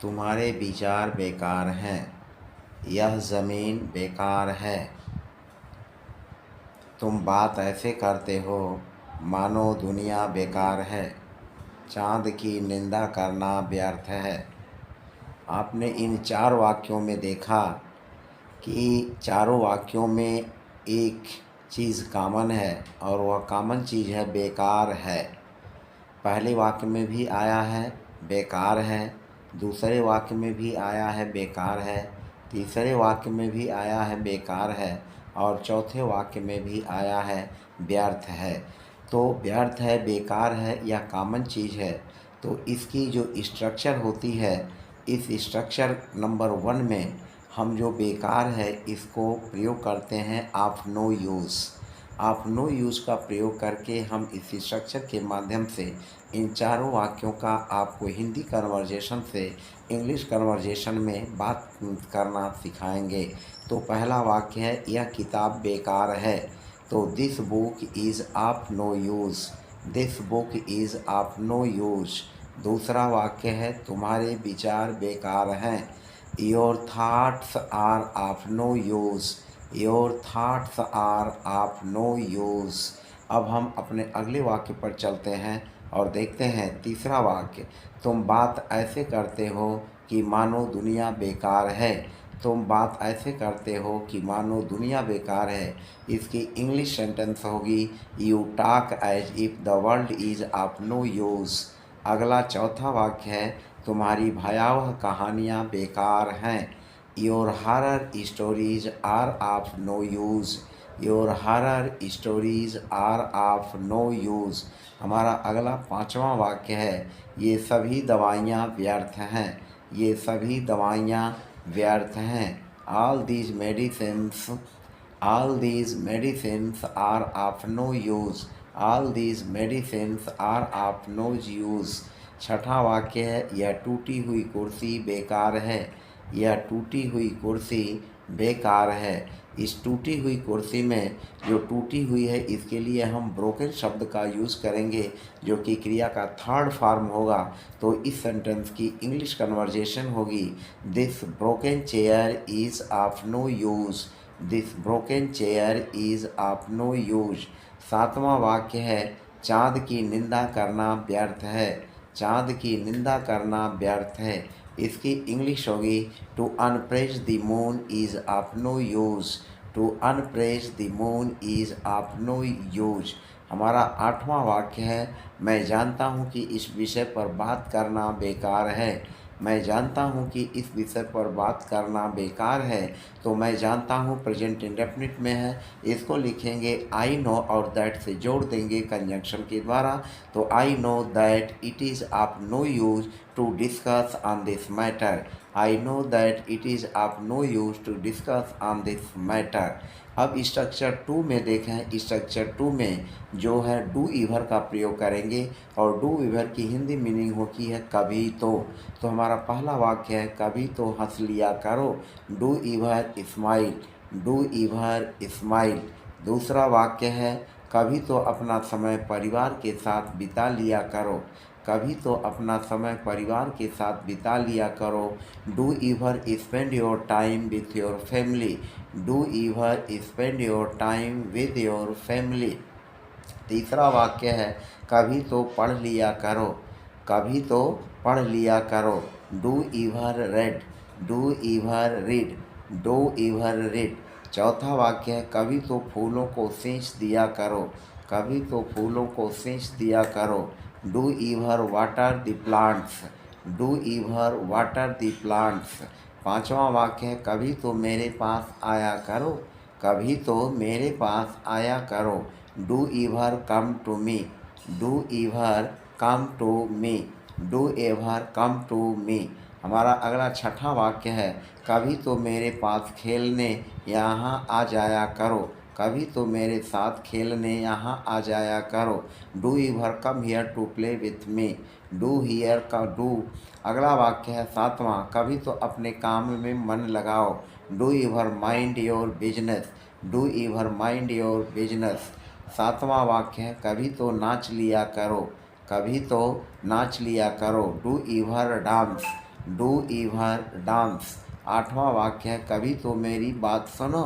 तुम्हारे विचार बेकार हैं, यह ज़मीन बेकार है। तुम बात ऐसे करते हो मानो दुनिया बेकार है। चाँद की निंदा करना व्यर्थ है। आपने इन 4 वाक्यों में देखा कि चारों वाक्यों में एक चीज़ कॉमन है और वह कॉमन चीज़ है बेकार है। पहले वाक्य में भी आया है बेकार है, दूसरे वाक्य में भी आया है बेकार है, तीसरे वाक्य में भी आया है बेकार है और चौथे वाक्य में भी आया है व्यर्थ है। तो व्यर्थ है, बेकार है, यह कॉमन चीज़ है। तो इसकी जो स्ट्रक्चर होती है, इस स्ट्रक्चर नंबर 1 में हम जो बेकार है इसको प्रयोग करते हैं of no use. Of no use का प्रयोग करके हम इस स्ट्रक्चर के माध्यम से इन चारों वाक्यों का आपको हिंदी कन्वर्जेशन से इंग्लिश कन्वर्जेशन में बात करना सिखाएंगे। तो पहला वाक्य है यह किताब बेकार है। तो this book is of no use. This book is of no use. दूसरा वाक्य है तुम्हारे विचार बेकार हैं। Your thoughts are of no use. Your thoughts are of no use. अब हम अपने अगले वाक्य पर चलते हैं और देखते हैं तीसरा वाक्य। तुम बात ऐसे करते हो कि मानो दुनिया बेकार है। तुम बात ऐसे करते हो कि मानो दुनिया बेकार है। इसकी इंग्लिश सेंटेंस होगी you talk as if the world is of no use. अगला चौथा वाक्य है तुम्हारी भयावह कहानियाँ बेकार हैं। Your horror stories are of no use. Your horror stories are of no use. हमारा अगला 5वां वाक्य है ये सभी दवाइयाँ व्यर्थ हैं। ये सभी दवाइयाँ व्यर्थ हैं। all these medicines are of no use। all these medicines are of no use। छठा वाक्य है यह टूटी हुई कुर्सी बेकार है। यह टूटी हुई कुर्सी बेकार है। इस टूटी हुई कुर्सी में जो टूटी हुई है इसके लिए हम ब्रोकन शब्द का यूज़ करेंगे जो कि क्रिया का थर्ड फॉर्म होगा। तो इस सेंटेंस की इंग्लिश कन्वर्जेशन होगी this broken chair is of no use. This broken chair is of no use. 7वां वाक्य है चाँद की निंदा करना व्यर्थ है। चाँद की निंदा करना व्यर्थ है। इसकी इंग्लिश होगी to unpraise the moon is of no use. To unpraise the moon is of no use. हमारा 8वां वाक्य है मैं जानता हूँ कि इस विषय पर बात करना बेकार है। मैं जानता हूँ कि इस विषय पर बात करना बेकार है। तो मैं जानता हूँ प्रेजेंट इंडेफिनिट में है, इसको लिखेंगे आई नो और दैट से जोड़ देंगे कंजंक्शन के द्वारा। तो I know that it is of no use to discuss on this matter। I know that it is of no use to discuss on this matter। अब स्ट्रक्चर 2 में देखें। स्ट्रक्चर 2 में जो है डू ईवर का प्रयोग करेंगे और डू ईवर की हिंदी मीनिंग होती है कभी तो। तो हमारा पहला वाक्य है कभी तो हंस लिया करो। Do ईवर smile. Do ईवर smile. दूसरा वाक्य है कभी तो अपना समय परिवार के साथ बिता लिया करो। कभी तो अपना समय परिवार के साथ बिता लिया करो। Do ईवर spend your time with your family. Do ईवर spend your time with your family. तीसरा वाक्य है कभी तो पढ़ लिया करो। कभी तो पढ़ लिया करो। Do ईवर red. Do ईवर read. Do ईवर read. चौथा वाक्य है कभी तो फूलों को सींच दिया करो। कभी तो फूलों को सींच दिया करो। Do ever water the plants. Do ever water the plants. 5वां वाक्य है कभी तो मेरे पास आया करो। कभी तो मेरे पास आया करो। Do ever come to me. Do ever come to me. Do ever come to me. हमारा अगला 6वां वाक्य है कभी तो मेरे पास खेलने यहाँ आ जाया करो। कभी तो मेरे साथ खेलने यहाँ आ जाया करो। Do ever come here to play with me. Do here का डू। अगला वाक्य है 7वां कभी तो अपने काम में मन लगाओ। Do ever mind your business. Do ever mind your business. 7वां वाक्य है कभी तो नाच लिया करो। कभी तो नाच लिया करो। Do ईवर dance. Do ईवर dance. आठवां वाक्य है कभी तो मेरी बात सुनो,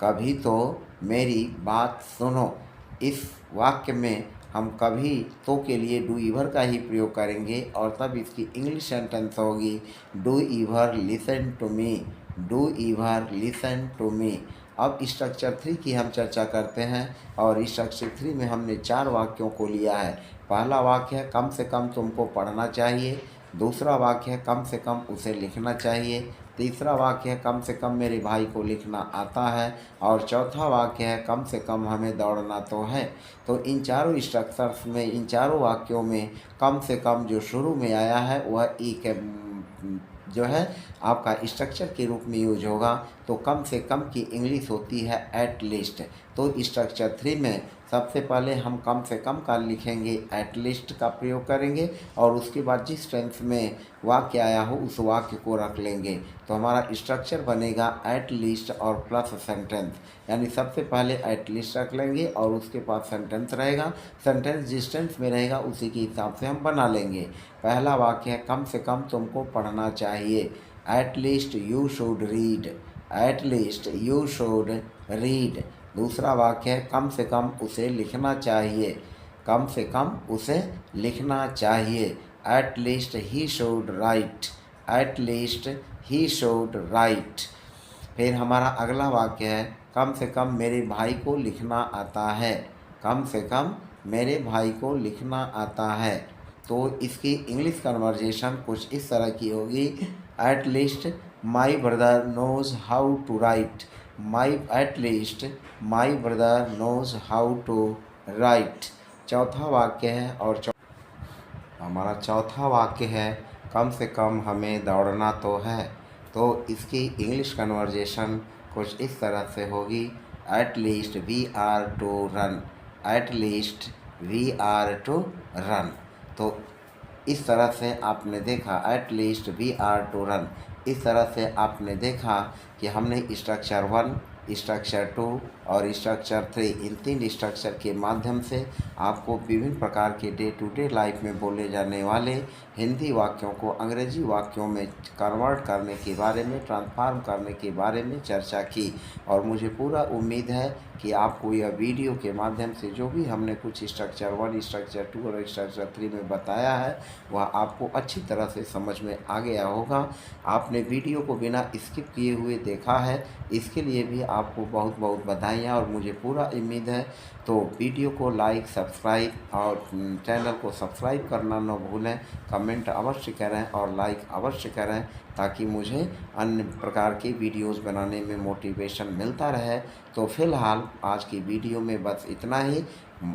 कभी तो मेरी बात सुनो। इस वाक्य में हम कभी तो के लिए डू ईवर का ही प्रयोग करेंगे और तब इसकी इंग्लिश सेंटेंस होगी do ever listen to me, do ever listen to me. अब स्ट्रक्चर 3 की हम चर्चा करते हैं और स्ट्रक्चर 3 में हमने 4 वाक्यों को लिया है। पहला वाक्य है कम से कम तुमको पढ़ना चाहिए, दूसरा वाक्य है कम से कम उसे लिखना चाहिए, तीसरा वाक्य है कम से कम मेरे भाई को लिखना आता है और चौथा वाक्य है कम से कम हमें दौड़ना तो है। तो इन चारों स्ट्रक्चर्स में, इन चारों वाक्यों में कम से कम जो शुरू में आया है वह जो है आपका स्ट्रक्चर के रूप में यूज होगा। तो कम से कम की इंग्लिश होती है एट लीस्ट। तो स्ट्रक्चर 3 में सबसे पहले हम कम से कम का लिखेंगे, एट लीस्ट का प्रयोग करेंगे और उसके बाद जिस टेंस में वाक्य आया हो उस वाक्य को रख लेंगे। तो हमारा स्ट्रक्चर बनेगा एट लीस्ट और प्लस सेंटेंस, यानी सबसे पहले एट लीस्ट रख लेंगे और उसके बाद सेंटेंस रहेगा। सेंटेंस जिस टेंस में रहेगा उसी के हिसाब से हम बना लेंगे। पहला वाक्य है कम से कम तुमको पढ़ना चाहिए, at least you should read, at least you should read. दूसरा वाक्य है कम से कम उसे लिखना चाहिए, कम से कम उसे लिखना चाहिए, at least he should write, at least he should write. फिर हमारा अगला वाक्य है कम से कम मेरे भाई को लिखना आता है, कम से कम मेरे भाई को लिखना आता है। तो इसकी इंग्लिश कन्वर्जेशन कुछ इस तरह की होगी, at least my brother knows how to write, at least my brother knows how to write. चौथा वाक्य है और हमारा चौथा वाक्य है कम से कम हमें दौड़ना तो है। तो इसकी इंग्लिश कन्वर्जेशन कुछ इस तरह से होगी, at least we are to run, at least we are to run. तो इस तरह से आपने देखा at least we are to run. इस तरह से आपने देखा कि हमने स्ट्रक्चर 1, स्ट्रक्चर 2 और स्ट्रक्चर 3 इन 3 स्ट्रक्चर के माध्यम से आपको विभिन्न प्रकार के डे टू डे लाइफ में बोले जाने वाले हिंदी वाक्यों को अंग्रेजी वाक्यों में कन्वर्ट करने के बारे में, ट्रांसफॉर्म करने के बारे में चर्चा की। और मुझे पूरा उम्मीद है कि आपको यह वीडियो के माध्यम से जो भी हमने कुछ स्ट्रक्चर 1, स्ट्रक्चर 2 और स्ट्रक्चर 3 में बताया है वह आपको अच्छी तरह से समझ में आ गया होगा। आपने वीडियो को बिना स्किप किए हुए देखा है, इसके लिए भी आपको बहुत बहुत बधाइयाँ और मुझे पूरा उम्मीद है। तो वीडियो को लाइक, सब्सक्राइब और चैनल को सब्सक्राइब करना न भूलें, कमेंट अवश्य करें और लाइक अवश्य करें ताकि मुझे अन्य प्रकार की वीडियोस बनाने में मोटिवेशन मिलता रहे। तो फिलहाल आज की वीडियो में बस इतना ही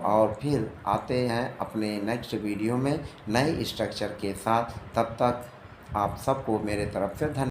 और फिर आते हैं अपने नेक्स्ट वीडियो में नए स्ट्रक्चर के साथ। तब तक आप सबको मेरे तरफ से धन्यवाद।